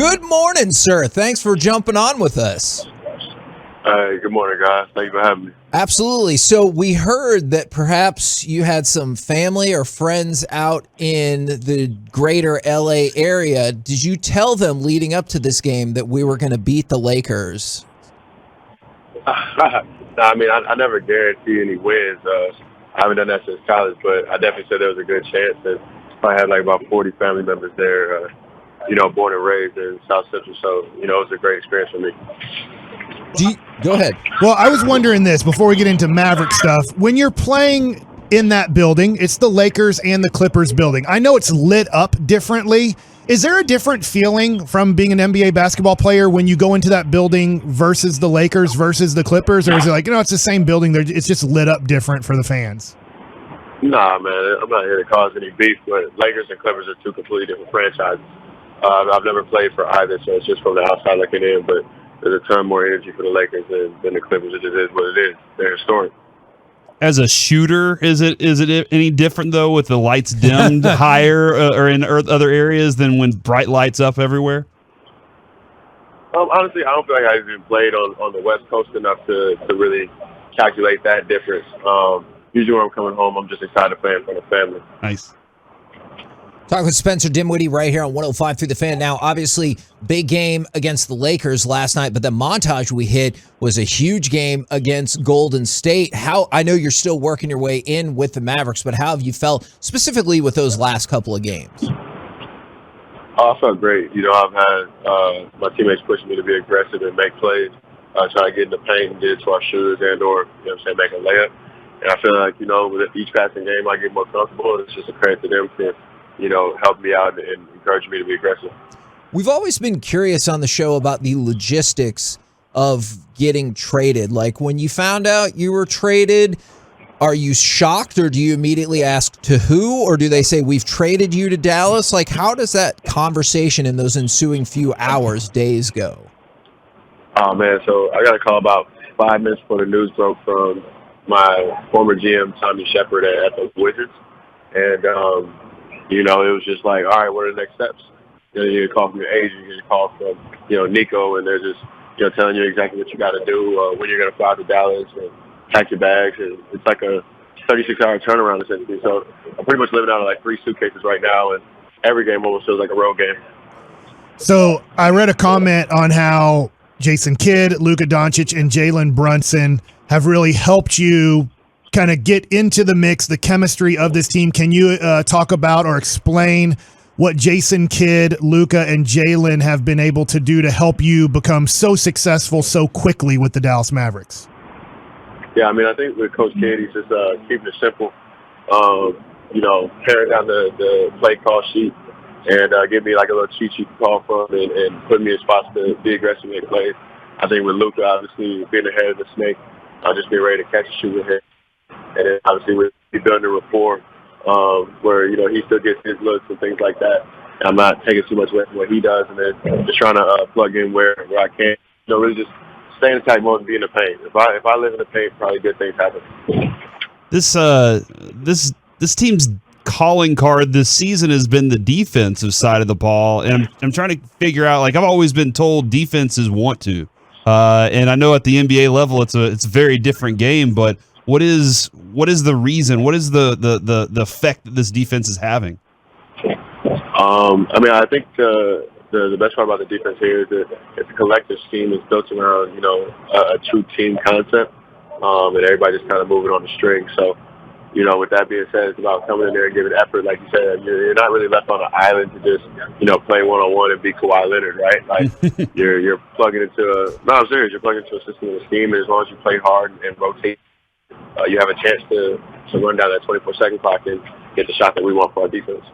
Good morning, sir. Thanks for jumping on with us. Hey, good morning, guys. Thank you for having me. Absolutely. So we heard that perhaps you had some family or friends out in the greater LA area. Did you tell them leading up to this game that we were going to beat the Lakers? I mean, I never guarantee any wins. I haven't done that since college, but I definitely said there was a good chance. And I had like about 40 family members there, born and raised in South Central. So, it was a great experience for me. Go ahead. Well, I was wondering this before we get into Maverick stuff. When you're playing in that building, it's the Lakers and the Clippers building. I know it's lit up differently. Is there a different feeling from being an NBA basketball player when you go into that building versus the Lakers versus the Clippers? Or is it like, it's the same building, it's just lit up different for the fans? Nah, man, I'm not here to cause any beef, but Lakers and Clippers are two completely different franchises. I've never played for either, so it's just from the outside looking in, but there's a ton more energy for the Lakers than the Clippers. It just is what it is. They're historic. As a shooter, is it any different, though, with the lights dimmed higher or in other areas than when bright lights up everywhere? Honestly, I don't feel like I've even played on the West Coast enough to really calculate that difference. Usually when I'm coming home, I'm just excited to play in front of family. Nice. Talking with Spencer Dinwiddie right here on 105 through the Fan. Now, obviously, big game against the Lakers last night, but the montage we hit was a huge game against Golden State. I know you're still working your way in with the Mavericks, but how have you felt specifically with those last couple of games? I felt great. I've had my teammates pushing me to be aggressive and make plays, try to get in the paint and get it to our shooters and or, make a layup. And I feel like, with each passing game, I get more comfortable. It's just a credit to them for help me out and encourage me to be aggressive. We've always been curious on the show about the logistics of getting traded. Like when you found out you were traded, are you shocked or do you immediately ask to who? Or do they say, we've traded you to Dallas? Like how does that conversation in those ensuing few hours, days go? Oh, man. So I got a call about 5 minutes before the news broke from my former GM, Tommy Shepard at the Wizards. And, it was just like, all right, what are the next steps? You get a call from your agent, you get a call from, Nico, and they're just, telling you exactly what you got to do, when you're going to fly to Dallas and pack your bags. And it's like a 36-hour turnaround, essentially. So I'm pretty much living out of like 3 suitcases right now, and every game almost feels like a road game. So I read a comment on how Jason Kidd, Luka Doncic, and Jalen Brunson have really helped you kind of get into the mix, the chemistry of this team. Can you talk about or explain what Jason Kidd, Luka, and Jalen have been able to do to help you become so successful so quickly with the Dallas Mavericks? Yeah, I mean, I think with Coach Kidd, he's just keeping it simple, paring down the play call sheet and give me like a little cheat sheet to call from and put me in spots to be aggressive and play. I think with Luka, obviously, being ahead of the snake, just being ready to catch and shoot with him. And then obviously we're building a rapport where, he still gets his looks and things like that. And I'm not taking too much away from what he does and then just trying to plug in where I can. Really just stay in attack mode and be in the paint. If I live in the paint, probably good things happen. This team's calling card this season has been the defensive side of the ball. And I'm trying to figure out, like I've always been told defenses want to. And I know at the NBA level it's a very different game, but what is the reason? What is the effect that this defense is having? I think the best part about the defense here is that it's a collective scheme. It's built around a true team concept, and everybody just kind of moving on the string. So, with that being said, it's about coming in there and giving effort. Like you said, you're not really left on an island to just play one-on-one and be Kawhi Leonard, right? Like you're plugging into I'm serious. You're plugging into a system and a scheme, and as long as you play hard and rotate. You have a chance to run down that 24-second clock and get the shot that we want for our defense.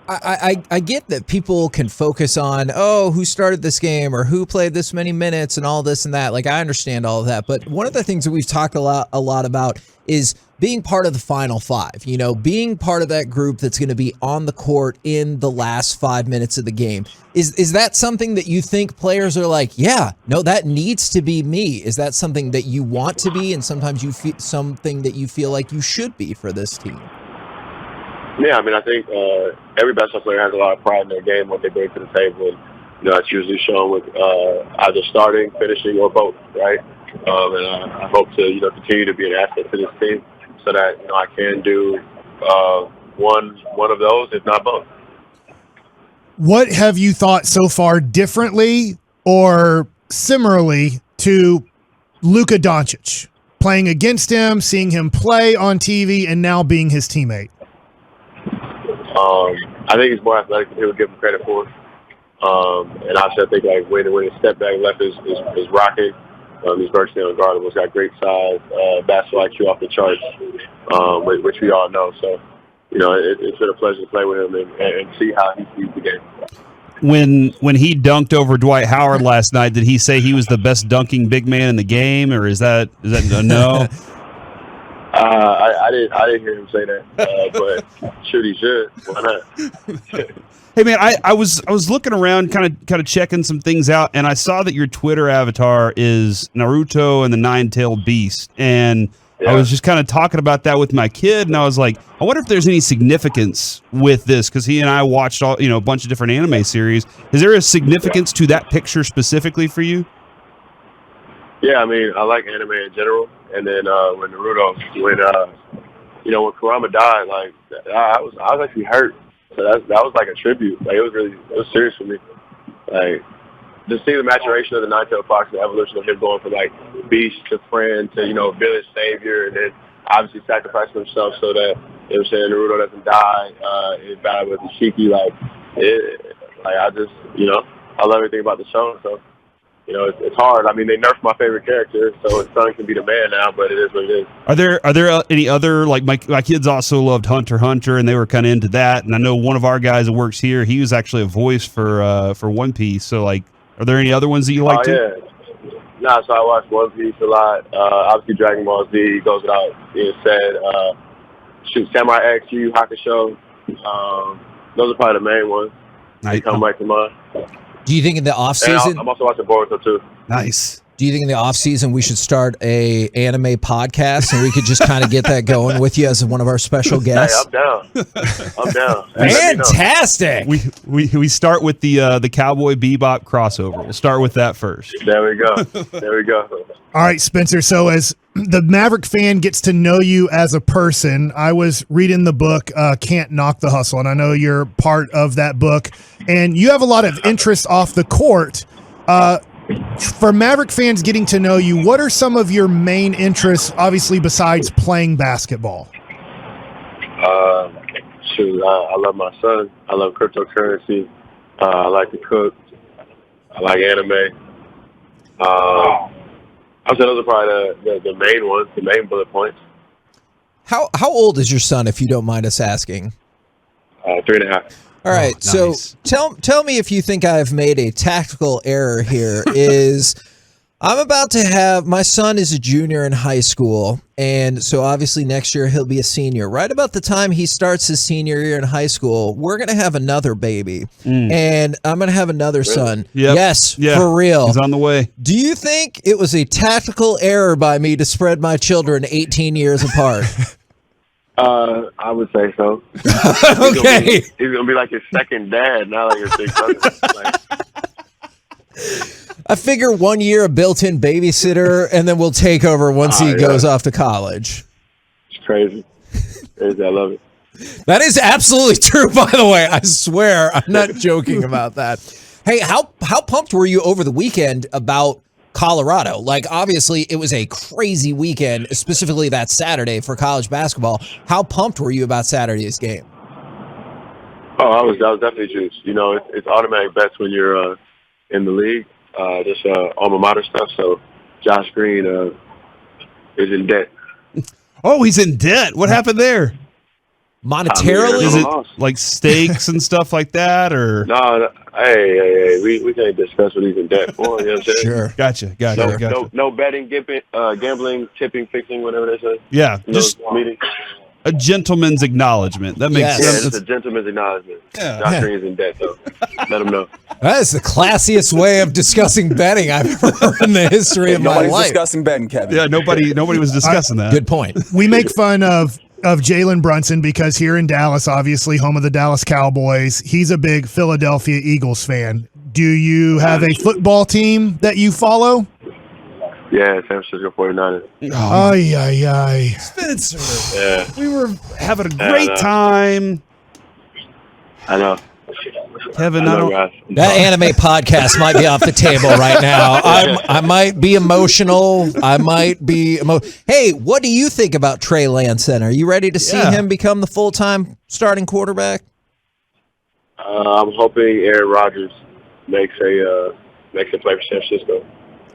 I get that people can focus on, who started this game or who played this many minutes and all this and that. Like, I understand all of that. But one of the things that we've talked a lot about is being part of the Final Five, being part of that group that's going to be on the court in the last 5 minutes of the game. Is that something that you think players are like, yeah, no, that needs to be me? Is that something that you want to be and sometimes you feel something that you feel like you should be for this team? Yeah, I mean, I think every basketball player has a lot of pride in their game, what they bring to the table. And That's usually shown with either starting, finishing, or both, right? And I hope to, continue to be an asset to this team so that, I can do one of those, if not both. What have you thought so far differently or similarly to Luka Doncic? Playing against him, seeing him play on TV, and now being his teammate? I think he's more athletic than people give him credit for. And I think like when his step back left is rocking. He's virtually unguardable. He's got great size, basketball IQ off the charts, which we all know. So, it's been a pleasure to play with him and see how he sees the game. When he dunked over Dwight Howard last night, did he say he was the best dunking big man in the game, or is that a no? I didn't hear him say that, but shoot, he should. Why not? Hey man, I was looking around, kind of checking some things out, and I saw that your Twitter avatar is Naruto and the Nine-Tailed Beast, and I was just kind of talking about that with my kid, and I was like, I wonder if there's any significance with this, because he and I watched a bunch of different anime series. Is there a significance to that picture specifically for you? Yeah, I mean, I like anime in general, and then when Naruto, when Kurama died, like I was actually hurt. So that was like a tribute. Like it was serious for me. Like just seeing the maturation of the Nine-Tailed Fox, the evolution of him going from like beast to friend to village savior, and then obviously sacrificing himself so that Naruto doesn't die in battle with Ishiki. I love everything about the show. So it's hard. I mean, they nerfed my favorite character, so his son can be the man now, but it is what it is. Are there any other, like my kids also loved Hunter x Hunter, and they were kind of into that, and I know one of our guys that works here, he was actually a voice for One Piece, so like, are there any other ones that you like too? Yeah. Nah, so I watch One Piece a lot. Obviously Dragon Ball Z goes without being said. Samurai X, Yu Yu Hakusho. Those are probably the main ones. Nice. Come back to mind. Do you think in the off season? I'm also watching Boruto too. Nice. Do you think in the off season we should start a anime podcast and we could just kind of get that going with you as one of our special guests? Hey, I'm down. Fantastic. We start with the Cowboy Bebop crossover. We'll start with that first. There we go. All right, Spencer. So as the Maverick fan gets to know you as a person, I was reading the book Can't Knock the Hustle, and I know you're part of that book, and you have a lot of interest off the court. For Maverick fans getting to know you, what are some of your main interests, obviously, besides playing basketball? I love my son. I love cryptocurrency. I like to cook. I like anime. I would say those are probably the main ones, the main bullet points. How old is your son, if you don't mind us asking? 3.5. All right, nice. So tell me if you think I've made a tactical error here. I'm about to have, my son is a junior in high school, and so obviously next year he'll be a senior. Right about the time he starts his senior year in high school, we're going to have another baby, and I'm going to have another son. Yep. Yes, for real. He's on the way. Do you think it was a tactical error by me to spread my children 18 years apart? I would say so. Okay. He's gonna be like his second dad, not like his big brother. I figure 1 year a built-in babysitter, and then we'll take over once he goes off to college. It's crazy. I love it. That is absolutely true, by the way. I swear, I'm not joking about that. Hey, how pumped were you over the weekend about Colorado? Like, obviously, it was a crazy weekend, specifically that Saturday for college basketball. How pumped were you about Saturday's game? Oh, I was definitely juiced. It's automatic bets when you're in the league, just alma mater stuff. So Josh Green is in debt. Oh, he's in debt. What happened there? Monetarily? Is it like stakes and stuff like that, or no? Hey, we can't discuss what he's in debt for. You know what I'm saying? Sure, gotcha. No betting, gambling, tipping, fixing, whatever they say. Yeah, just meeting. A gentleman's acknowledgement. That makes sense. Yeah, it's a gentleman's acknowledgement. Yeah. Josh Green is in debt, so let him know. That is the classiest way of discussing betting I've ever heard in the history of my life. Nobody's discussing betting, Kevin. Yeah, nobody was discussing that. Good point. We make fun of Jalen Brunson because here in Dallas, obviously home of the Dallas Cowboys, he's a big Philadelphia Eagles fan. Do you have a football team that you follow? Yeah, San Francisco 49ers. Ay, ay, ay. Spencer. Yeah, We were having a great time. I know. Kevin, I know, guys. That anime podcast might be off the table right now. I might be emotional. I might be Hey, what do you think about Trey Lance? Are you ready to see him become the full-time starting quarterback? I'm hoping Aaron Rodgers makes a play for San Francisco.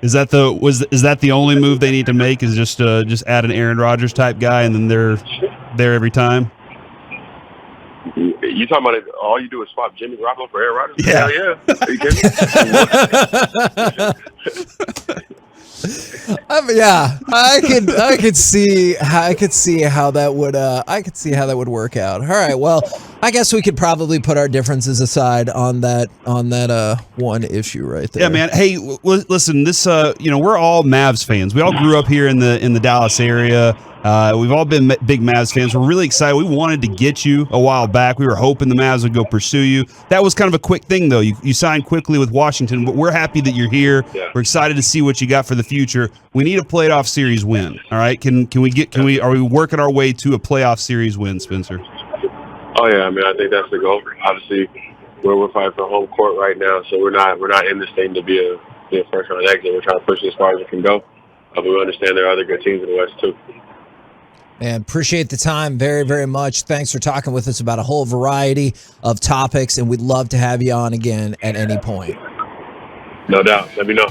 Is that the only move they need to make? Is just add an Aaron Rodgers type guy, and then they're there every time? You talking about it, all you do is swap Jimmy Garoppolo for Aaron Rodgers? Yeah. Hell yeah. Are you kidding? I could see how that would work out. All right, well, I guess we could probably put our differences aside on that one issue right there. Yeah, man. Hey, listen, this we're all Mavs fans. We all grew up here in the Dallas area. We've all been big Mavs fans. We're really excited. We wanted to get you a while back. We were hoping the Mavs would go pursue you. That was kind of a quick thing, though. You signed quickly with Washington, but we're happy that you're here. Yeah. We're excited to see what you got for the future. We need a playoff series win. All right, are we working our way to a playoff series win, Spencer? Oh yeah, I mean, I think that's the goal. Obviously, we're fighting for home court right now, so we're not in this thing to be a first round exit. We're trying to push it as far as it can go. But we understand there are other good teams in the West too. Man, appreciate the time very, very much. Thanks for talking with us about a whole variety of topics, and we'd love to have you on again at any point. No doubt. Let me know.